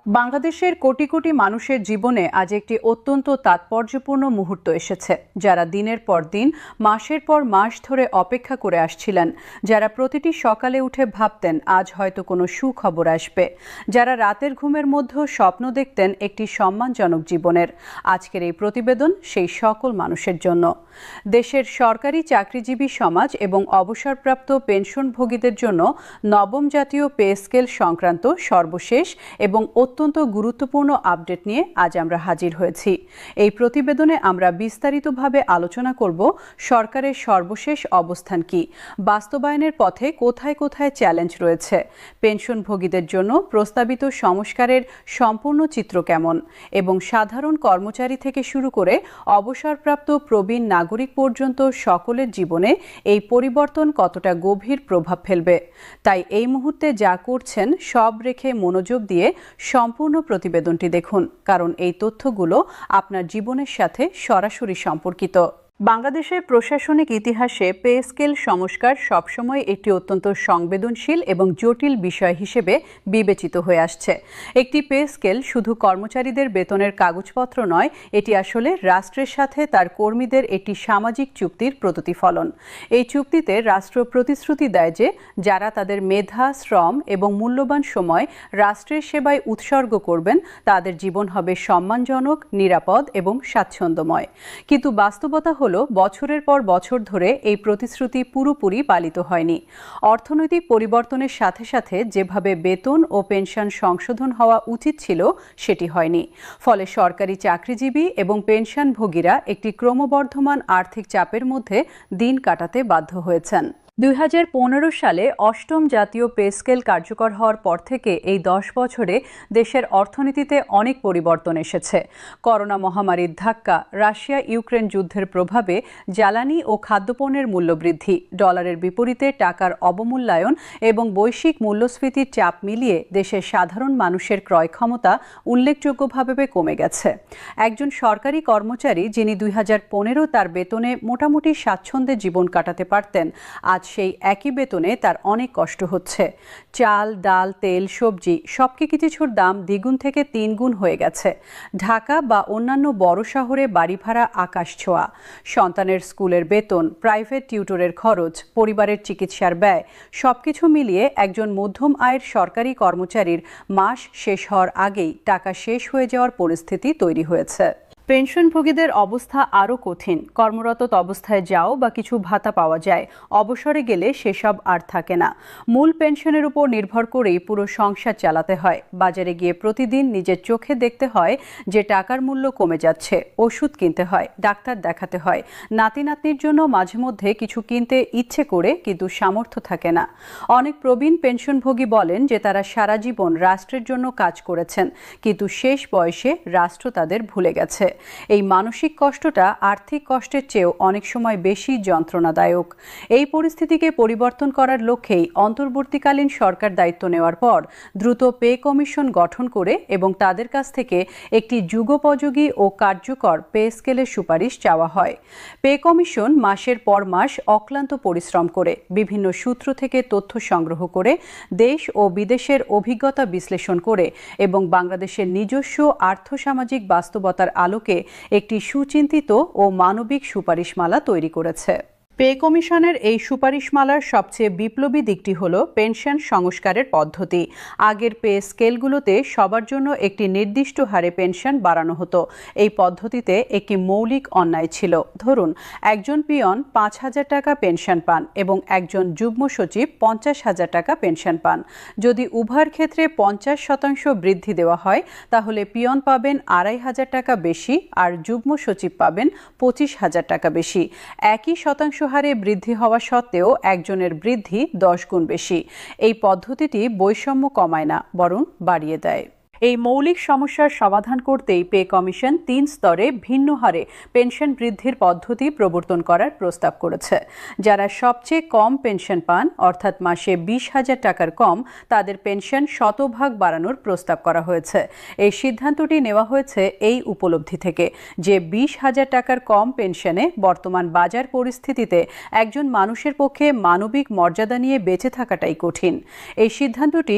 বাংলাদেশের কোটি কোটি মানুষের জীবনে আজ একটি অত্যন্ত তাৎপর্যপূর্ণ মুহূর্ত এসেছে। যারা দিনের পর দিন, মাসের পর মাস ধরে অপেক্ষা করে আসছিলেন, যারা প্রতিটি সকালে উঠে ভাবতেন আজ হয়তো কোনো সুখবর আসবে, যারা রাতের ঘুমের মধ্যেও স্বপ্ন দেখতেন একটি সম্মানজনক জীবনের, আজকের এই প্রতিবেদন সেই সকল মানুষের জন্য। দেশের সরকারি চাকরিজীবী সমাজ এবং অবসরপ্রাপ্ত পেনশনভোগীদের জন্য নবম জাতীয় পে স্কেল সংক্রান্ত সর্বশেষ এবং অত্যন্ত গুরুত্বপূর্ণ আপডেট নিয়ে আজ আমরা হাজির হয়েছি। এই প্রতিবেদনে আমরা বিস্তারিতভাবে আলোচনা করব সরকারের সর্বশেষ অবস্থান কি, বাস্তবায়নের পথে কোথায় কোথায় চ্যালেঞ্জ রয়েছে, পেনশনভোগীদের জন্য প্রস্তাবিত সংস্কারের সম্পূর্ণ চিত্র কেমন এবং সাধারণ কর্মচারী থেকে শুরু করে অবসরপ্রাপ্ত প্রবীণ নাগরিক পর্যন্ত সকলের জীবনে এই পরিবর্তন কতটা গভীর প্রভাব ফেলবে। তাই এই মুহূর্তে যা করছেন সব রেখে মনোযোগ দিয়ে সম্পূর্ণ প্রতিবেদনটি দেখুন, কারণ এই তথ্যগুলো আপনার জীবনের সাথে সরাসরি সম্পর্কিত। বাংলাদেশের প্রশাসনিক ইতিহাসে পে স্কেল সংস্কার সবসময় একটি অত্যন্ত সংবেদনশীল এবং জটিল বিষয় হিসেবে বিবেচিত হয়ে আসছে। একটি পে স্কেল শুধু কর্মচারীদের বেতনের কাগজপত্র নয়, এটি আসলে রাষ্ট্রের সাথে তার কর্মীদের একটি সামাজিক চুক্তির প্রতিফলন। এই চুক্তিতে রাষ্ট্র প্রতিশ্রুতি দেয় যে যারা তাদের মেধা, শ্রম এবং মূল্যবান সময় রাষ্ট্রের সেবায় উৎসর্গ করবেন, তাদের জীবন হবে সম্মানজনক, নিরাপদ এবং স্বাচ্ছন্দ্যময়। কিন্তু বাস্তবতা হলো বছরের পর বছর ধরে এই প্রতিশ্রুতি পুরোপুরি পালিত হয়নি। অর্থনৈতিক পরিবর্তনের সাথে সাথে যেভাবে বেতন ও পেনশন সংশোধন হওয়া উচিত ছিল সেটি হয়নি। ফলে সরকারি চাকরিজীবী এবং পেনশনভোগীরা একটি ক্রমবর্ধমান আর্থিক চাপের মধ্যে দিন কাটাতে বাধ্য হয়েছেন। 2015 সালে অষ্টম জাতীয় পে স্কেল কার্যকর হওয়ার পর থেকে এই 10 বছরে দেশের অর্থনীতিতে অনেক পরিবর্তন এসেছে। করোনা মহামারীর ধাক্কা, রাশিয়া ইউক্রেন যুদ্ধের প্রভাবে জ্বালানি ও খাদ্যপণ্যের মূল্যবৃদ্ধি, ডলারের বিপরীতে টাকার অবমূল্যায়ন এবং বৈশ্বিক মূল্যস্ফীতির চাপ মিলিয়ে দেশের সাধারণ মানুষের ক্রয় ক্ষমতা উল্লেখযোগ্যভাবে কমে গেছে। একজন সরকারি কর্মচারী যিনি 2015 তার বেতনে মোটামুটি স্বাচ্ছন্দ্যে জীবন কাটাতে পারতেন, আজ সেই একই বেতনে তার অনেক কষ্ট হচ্ছে। চাল, ডাল, তেল, সবজি সবকিছুর দাম দ্বিগুণ থেকে 3 গুণ হয়ে গেছে। ঢাকা বা অন্যান্য বড় শহরে বাড়ি ভাড়া আকাশ ছোঁয়া। সন্তানের স্কুলের বেতন, প্রাইভেট টিউটরের খরচ, পরিবারের চিকিৎসার ব্যয় সবকিছু মিলিয়ে একজন মধ্যম আয়ের সরকারি কর্মচারীর মাস শেষ হওয়ার আগেই টাকা শেষ হয়ে যাওয়ার পরিস্থিতি তৈরি হয়েছে। পেনশনভোগীদের অবস্থা আরও কঠিন। কর্মরত অবস্থায় যাও বা কিছু ভাতা পাওয়া যায়, অবসরে গেলে সেসব আর থাকে না। মূল পেনশনের উপর নির্ভর করেই পুরো সংসার চালাতে হয়। বাজারে গিয়ে প্রতিদিন নিজের চোখে দেখতে হয় যে টাকার মূল্য কমে যাচ্ছে, ওষুধ কিনতে হয়, ডাক্তার দেখাতে হয়, নাতি নাতনির জন্য মাঝে মধ্যে কিছু কিনতে ইচ্ছে করে কিন্তু সামর্থ্য থাকে না। অনেক প্রবীণ পেনশনভোগী বলেন যে তারা সারা জীবন রাষ্ট্রের জন্য কাজ করেছেন, কিন্তু শেষ বয়সে রাষ্ট্র তাদের ভুলে গেছে। এই মানসিক কষ্টটা আর্থিক কষ্টের চেয়েও অনেক সময় বেশি যন্ত্রণাদায়ক। এই পরিস্থিতিকে পরিবর্তন করার লক্ষ্যেই অন্তর্বর্তীকালীন সরকার দায়িত্ব নেওয়ার পর দ্রুত পে কমিশন গঠন করে এবং তাদের কাছ থেকে একটি যুগোপযোগী ও কার্যকর পে স্কেলের সুপারিশ চাওয়া হয়। পে কমিশন মাসের পর মাস অক্লান্ত পরিশ্রম করে বিভিন্ন সূত্র থেকে তথ্য সংগ্রহ করে দেশ ও বিদেশের অভিজ্ঞতা বিশ্লেষণ করে এবং বাংলাদেশের নিজস্ব আর্থসামাজিক বাস্তবতার আলোকে একটি সুচিন্তিত ও মানবিক সুপারিশমালা তৈরি করেছে। পে কমিশনের এই সুপারিশমালার সবচেয়ে বিপ্লবী দিকটি হল পেনশন সংস্কারের পদ্ধতি। আগের পে স্কেলগুলোতে সবার জন্য একটি নির্দিষ্ট হারে পেনশন বাড়ানো হতো। এই পদ্ধতিতে একটি মৌলিক অন্যায় ছিল। ধরুন, একজন পিয়ন 5,000 টাকা পেনশন পান এবং একজন যুগ্ম সচিব 50,000 টাকা পেনশন পান। যদি উভয়ের ক্ষেত্রে 50% বৃদ্ধি দেওয়া হয়, তাহলে পিয়ন পাবেন 2,500 টাকা বেশি আর যুগ্ম সচিব পাবেন 25,000 টাকা বেশি। একই শতাংশ হারে বৃদ্ধি হওয়া সত্ত্বেও একজনের বৃদ্ধি 10 গুণ বেশি। এই পদ্ধতিটি বৈষম্য কমায় না, বরং বাড়িয়ে দেয়। এই মৌলিক সমস্যার সমাধান করতেই পে কমিশন 3 স্তরে ভিন্ন হারে পেনশন বৃদ্ধির পদ্ধতি প্রবর্তন করার প্রস্তাব করেছে। যারা সবচেয়ে কম পেনশন পান, অর্থাৎ মাসে 20,000 টাকার কম, তাদের পেনশন শতভাগ বাড়ানোর প্রস্তাব করা হয়েছে। এই সিদ্ধান্তটি নেওয়া হয়েছে এই উপলব্ধি থেকে যে 20,000 টাকার কম পেনশনে বর্তমান বাজার পরিস্থিতিতে একজন মানুষের পক্ষে মানবিক মর্যাদা নিয়ে বেঁচে থাকাটাই কঠিন। এই সিদ্ধান্তটি